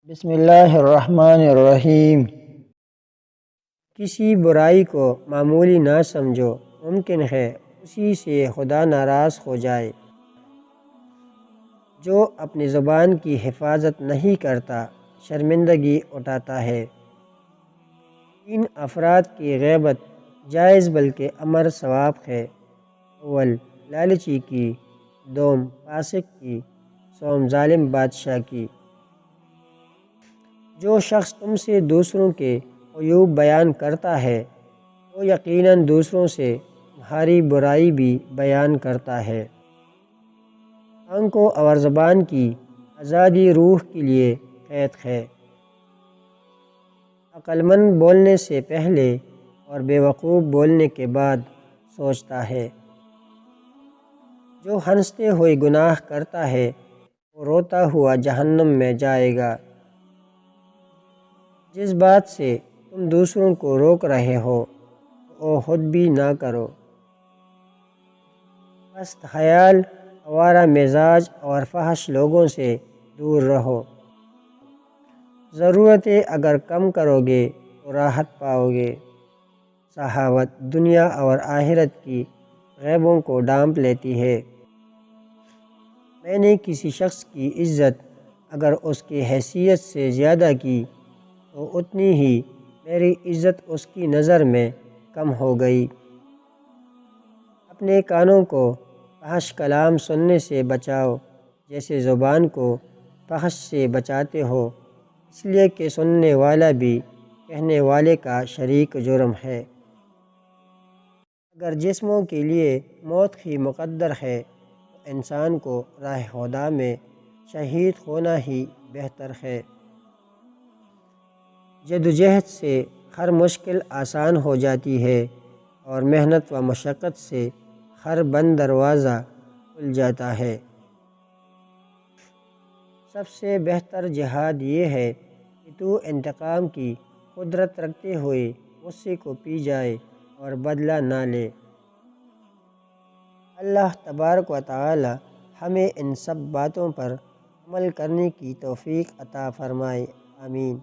بسم اللہ الرحمن الرحیم۔ کسی برائی کو معمولی نہ سمجھو، ممکن ہے اسی سے خدا ناراض ہو جائے۔ جو اپنی زبان کی حفاظت نہیں کرتا شرمندگی اٹھاتا ہے۔ 3 افراد کی غیبت جائز بلکہ امر ثواب ہے۔ اول لالچی کی، دوم فاسق کی، سوم ظالم بادشاہ کی۔ جو شخص تم سے دوسروں کے عیوب بیان کرتا ہے وہ یقیناً دوسروں سے تمہاری برائی بھی بیان کرتا ہے۔ آنکھوں اور زبان کی آزادی روح کے لیے قید ہے۔ عقل مند بولنے سے پہلے اور بیوقوف بولنے کے بعد سوچتا ہے۔ جو ہنستے ہوئے گناہ کرتا ہے وہ روتا ہوا جہنم میں جائے گا۔ جس بات سے تم دوسروں کو روک رہے ہو وہ خود بھی نہ کرو۔ پست خیال، آوارہ مزاج اور فحش لوگوں سے دور رہو۔ ضرورتیں اگر کم کرو گے تو راحت پاؤ گے۔ سخاوت دنیا اور آخرت کی غیبوں کو ڈھانپ لیتی ہے۔ میں نے کسی شخص کی عزت اگر اس کی حیثیت سے زیادہ کی تو اتنی ہی میری عزت اس کی نظر میں کم ہو گئی۔ اپنے کانوں کو فحش کلام سننے سے بچاؤ جیسے زبان کو فحش سے بچاتے ہو، اس لیے کہ سننے والا بھی کہنے والے کا شریک جرم ہے۔ اگر جسموں کے لیے موت ہی مقدر ہے تو انسان کو راہ خدا میں شہید ہونا ہی بہتر ہے۔ جدوجہد سے ہر مشکل آسان ہو جاتی ہے اور محنت و مشقت سے ہر بند دروازہ کھل جاتا ہے۔ سب سے بہتر جہاد یہ ہے کہ تو انتقام کی قدرت رکھتے ہوئے غصے کو پی جائے اور بدلہ نہ لے۔ اللہ تبارک و تعالی ہمیں ان سب باتوں پر عمل کرنے کی توفیق عطا فرمائے، آمین۔